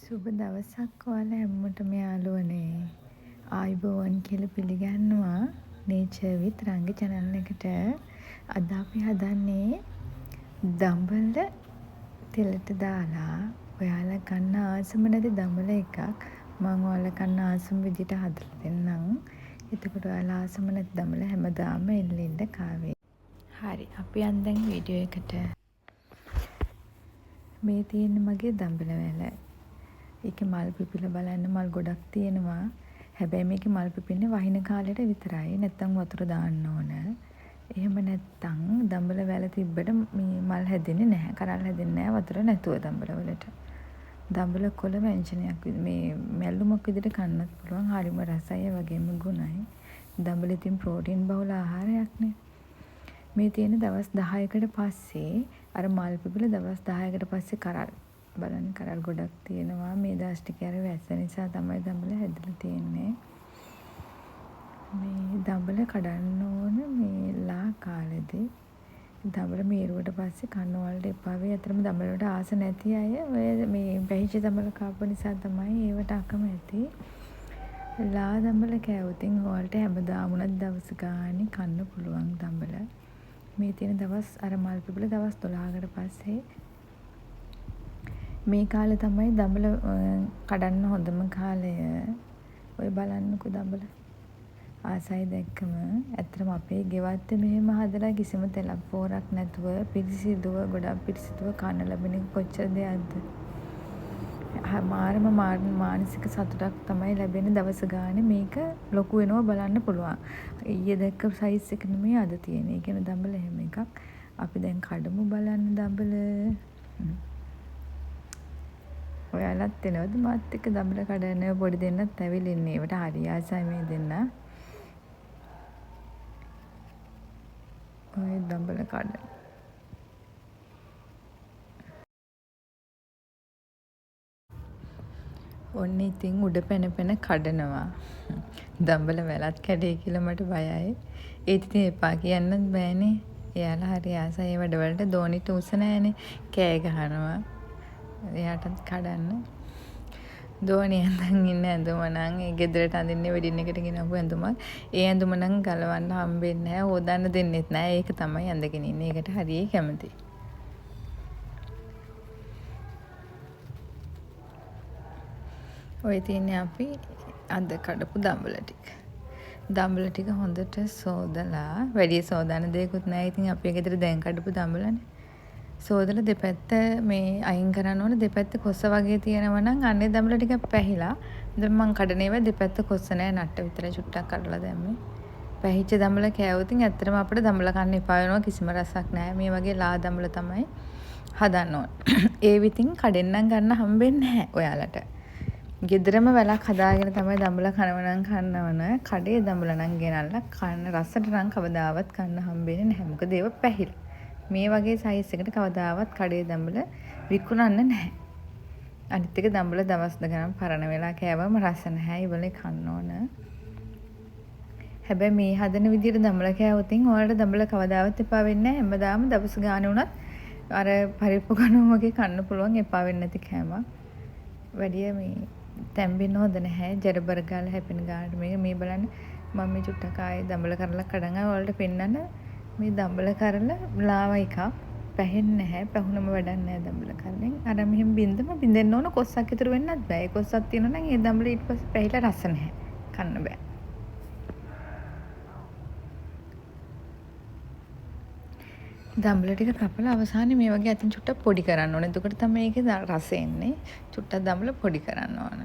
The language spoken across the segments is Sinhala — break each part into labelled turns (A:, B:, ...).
A: සුබ දවසක් ඔයාලා හැමෝටම යාළුවනේ. ආයුබෝවන් කියලා පිළිගන්නවා නේචර් විත් රංග channel එකට. අද අපි හදන්නේ දඹල තෙලට දාලා ඔයාලා කන්න ආසම නැති දඹල එකක් මම ඔයාලා කන්න ආසම විදිහට හදලා දෙන්නම්. එතකොට ඔයාලා ආසම නැති දඹල හැමදාම එල්ලෙන්න කාවේ. හරි අපි යන් දැන් වීඩියෝ එකට. මේ තියෙන්නේ මගේ දඹල වැල. ඒකේ මල් පිපිලා බලන්න මල් ගොඩක් තියෙනවා. හැබැයි මේකේ මල් පිපෙන්නේ වහින කාලෙට විතරයි. නැත්තම් වතුර දාන්න ඕන. එහෙම නැත්තම් දඹල වැල තිබ්බට මේ මල් හැදෙන්නේ නැහැ. කරල් හැදෙන්නේ නැහැ වතුර නැතුව දඹල වලට. දඹල කොළ ව්‍යංජනයක් මේ මැල්ලුමක් විදිහට කන්නත් පුළුවන්. හරිම රසයි වගේම ගුණයි. දඹල ඉතින් ප්‍රෝටීන් බහුල ආහාරයක්නේ. මේ තියෙන දවස් 10කට පස්සේ අර මල් පිපිලා දවස් 10කට පස්සේ කරල් බලන්න කරල් ගොඩක් තියෙනවා. මේ දවස් ටික අර වැස්ස නිසා තමයි දඹල හැදලා තියෙන්නේ. මේ දඹල කඩන්න ඕන මේ ලා කාලෙදී. දඹල මේරුවට පස්සේ කන්න වලට එපා වෙයි. අතරම දඹල වලට ආස නැති අය ඔය මේ පැහිච්ච දඹල කාපු නිසා තමයි ඒවට අකමැති. ලා දඹල කෑවොතින් ඔයාලට හැමදාම උනත් දවස් ගානේ කන්න පුළුවන් දඹල. මේ තියෙන දවස් අර මල් පිපිලා දවස් 12කට පස්සේ මේ කාලේ තමයි දඹල කඩන්න හොඳම කාලය. ඔය බලන්නකෝ දඹල. ආසයි දැක්කම ඇත්තටම අපේ ගෙවත්ත මෙහෙම හදලා කිසිම තෙලක් පොරක් නැතුව පිරිසිදුව ගොඩක් පිරිසිදුව කන්න ලැබෙන එක කොච්චර දෙයක්ද. මාරම මානසික සතුටක් තමයි ලැබෙන්නේ දවස ගානේ මේක ලොකු වෙනවා බලන්න පුළුවන්. ඊයේ දැක්ක සයිස් එක නෙමෙයි අද තියෙන. ඒ කියන්නේ දඹල එහෙම එකක්. අපි දැන් කඩමු බලන්න දඹල. ඔයාලත් එනවද මාත් එක්ක දඹල කඩන්න? පොඩි දෙන්නත් ඇවිල්ලා ඉන්නේ. ඒවට හරි ආසයි මේ දෙන්න. ඔය දඹල කඩන. ඔන්න ඉතින් උඩ පැන කඩනවා. දඹල වැලත් කැඩේ කියලා මට බයයි. ඒත් ඉතින් එපා කියන්නත් බෑනේ. එයාලා හරි ආසයි ඒ වැඩවලට. දෝනිට උස නැහැනේ. කෑ ගහනවා. එයාටත් කඩන්න. දෝණි ඇඳන් ඉන්න ඇඳුම නම් ඒ ගෙදරට අඳින්නේ වෙඩින් එකට ගෙනවපු ඇඳුමක්. ඒ ඇඳුම නම් ගලවන්න හම්බෙන්නේ නැහැ. හොදන්න දෙන්නෙත් නැහැ. ඒක තමයි ඇඳගෙන ඉන්නේ. ඒකට හරිය කැමති. ඔය තියන්නේ අපි අද කඩපු දඹල ටික. දඹල ටික හොඳට සෝදලා වැඩි සෝදාන දෙයක්වත් නැහැ. ඉතින් අපි ගෙදර දැන් කඩපු දඹලනේ. සෝදලා දෙපැත්ත මේ අයින් කරන්න ඕන. දෙපැත්ත කොස්ස වගේ තියෙනවා නම් අන්නේ දඹල ටික පැහිලා. දැන් මං කඩනේවා දෙපැත්ත කොස්ස නැහැ. නට්ට විතරයි චුට්ටක් කඩලා දැම්මේ. පැහිච්ච දඹල කෑවොතින් ඇත්තටම අපිට දඹල කන්න එපා වෙනවා. කිසිම රසක් නැහැ. මේ වගේ ලා දඹල තමයි හදන්න ඕන. ඒ විතින් කඩෙන්නම් ගන්න හම්බෙන්නේ නැහැ ඔයාලට. ගෙදරම වැලක් හදාගෙන තමයි දඹල කනවනම් කන්නවන. කඩේ දඹල නම් ගෙනල්ලා කන්න රසට නම් කවදාවත් කන්න හම්බෙන්නේ නැහැ. මොකද ඒව පැහිලා. මේ වගේ සයිස් එකට කවදාවත් කඩේ දඹල විකුණන්න නැහැ. අනිත් එක දඹල දවස් ගණන් පරණ වෙලා කෑවම රස නැහැ. ඒවලේ කන්න ඕන. හැබැයි මේ හදන විදිහට දඹල කෑවොතින් ඔයාලට දඹල කවදාවත් එපා වෙන්නේ නැහැ. හැමදාම දවස් ගානේ වුණත් අර පරිප්පු කනවා වගේ කන්න පුළුවන් එපා වෙන්නේ නැති කෑමක්. වැඩිය මේ තැම්බෙන්න හොඳ නැහැ. ජරබර ගාලා හැපෙන ගානට මේ බලන්න මම මේ චුට්ටක් ආයේ දඹල කරලා කඩන් ආව ඔයාලට පෙන්නන්න. මේ දඹල කරලා ලාව එකක් පැහෙන්නේ නැහැ. පැහුනම වැඩක් නැහැ දඹල කරලෙන්. අර මෙහෙම බින්දෙන්න ඕන කොස්සක් ඉතුරු වෙන්නත් බෑ. ඒ කොස්සක් තියෙනවා නම් ඒ දඹල ඊට පස්සේ පැහිලා රස නැහැ. කන්න බෑ. දඹල ටික කපලා අවසානයේ මේ වගේ අතින් චුට්ටක් පොඩි කරන්න ඕන. එතකොට තමයි ඒකේ රස එන්නේ. චුට්ටක් දඹල පොඩි කරන්න ඕන.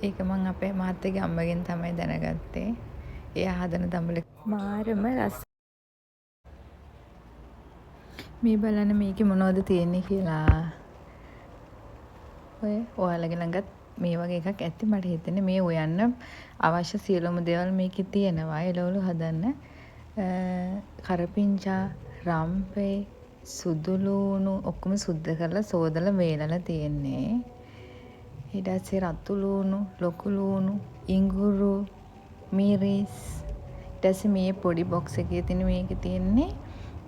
A: ඒක මම අපේ මහත්තයාගේ අම්මගෙන් තමයි දැනගත්තේ. එයා හදන දඹල මාරම රස. මේ බලන්න මේකේ මොනවද තියෙන්නේ කියලා. ඔය ඔයාලගේ ළඟත් මේ වගේ එකක් ඇති මට හිතෙන්නේ. මේ උයන්න අවශ්‍ය සියලුම දේවල් මේකේ තියෙනවා. එළවලු හදන්න කරපිංචා, රම්පේ, සුදු ලූණු ඔක්කොම සුද්ධ කරලා සෝදලා වේලලා තියෙන්නේ. ඊට පස්සේ රතු ලූණු, ලොකු ලූණු, ඉඟුරු, මිරිස්. ඊට පස්සේ මේ පොඩි බොක්ස් එකේ තියෙන මේකේ තියෙන්නේ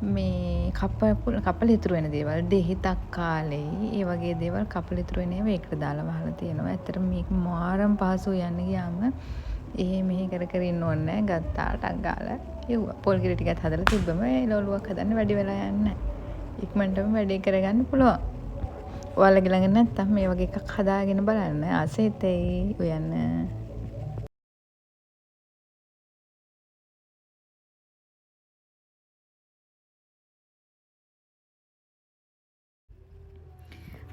A: මේ කපල ඉතුරු වෙන දේවල් දෙහි තක්කාලේ ඒ වගේ දේවල් කපල ඉතුරු වෙන ඒවා ඒකට දාලා වහලා තියෙනවා. ඇත්තටම මේක මාරම් පහසු යන්න ගියාම මෙහෙ කර කර ඉන්න ඕනේ නැහැ. ගත්තා ටක් ගාලා යුවා. පොල් කිරි ටිකක් හදලා තිබ්බම එළවලුවක් හදන්න වැඩි වෙලා යන්නේ නැහැ. ඉක්මනටම වැඩේ කරගන්න පුළුවන්. ඔයාලගේ ළඟ නැත්තම් මේ වගේ එකක් හදාගෙන බලන්න. ආසෙතෙයි උයන්න.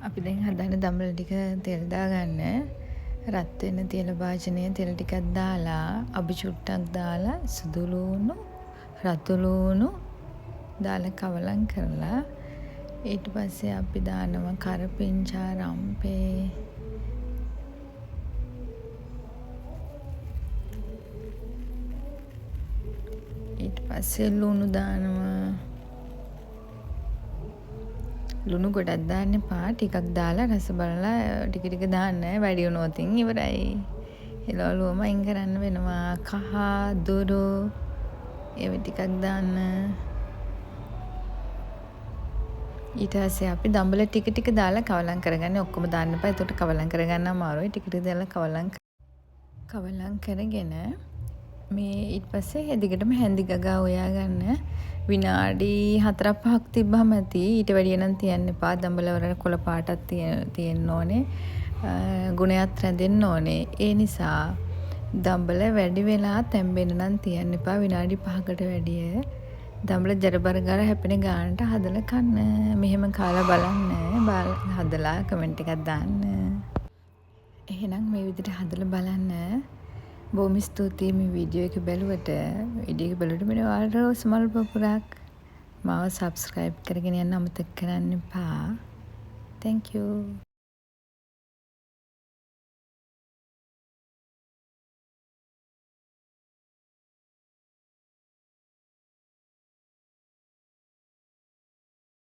A: අපි දැන් හදන්න දම්වල ටික තෙල් දාගන්න. රත් වෙන තෙල භාජනයේ තෙල් ටිකක් දාලා අබි චුට්ටක් දාලා සුදු ලූණු රතු ලූණු දාලා කවලම් කරලා ඊට පස්සේ අපි දානවා කරපිංචා රම්පේ ඊට පස්සේ ලුණු දානවා. ලුණු ගොඩක් දාන්න එපා. ටිකක් දාලා රස බලලා ටික ටික දාන්න. වැඩි වුණොත් ඉවරයි. එළවලුවම අයින් කරන්න වෙනවා. කහ දුරු ඒව ටිකක් දාන්න. ඊට පස්සේ අපි දඹල ටික ටික දාලා කවලම් කරගන්න. ඔක්කොම දාන්න එපා. එතකොට කවලම් කරගන්න අමාරුයි. ටික ටික දාලා කවලම් කරගෙන මේ ඊට පස්සේ දිගටම හැඳි ගගා ඔයා ගන්න. විනාඩි 4-5ක් තිබ්බම ඇති. ඊට වැඩිය නම් තියන්න එපා. දඹල වල කොළ පාටක් තියෙන්න ඕනේ. ගුණයත් රැඳෙන්න ඕනේ. ඒ නිසා දඹල වැඩි වෙලා තැම්බෙන්න නම් තියන්න එපා. විනාඩි 5කට වැඩිය. දඹල ජරබර ගාලා හැපෙන ගානට හදලා කන්න. මෙහෙම කාලා බලන්න. හදලා කමෙන්ට් එකක් දාන්න. එහෙනම් මේ විදිහට හදලා බලන්න. බොහොම ස්තුතියි මේ වීඩියෝ එක බැලුවට. වීඩියෝ එක බැලුවට මෙන්න ඔයාලට රෝස් මල් පොකුරක්. මාව subscribe කරගෙන යන්න අමතක කරන්න එපා. Thank you.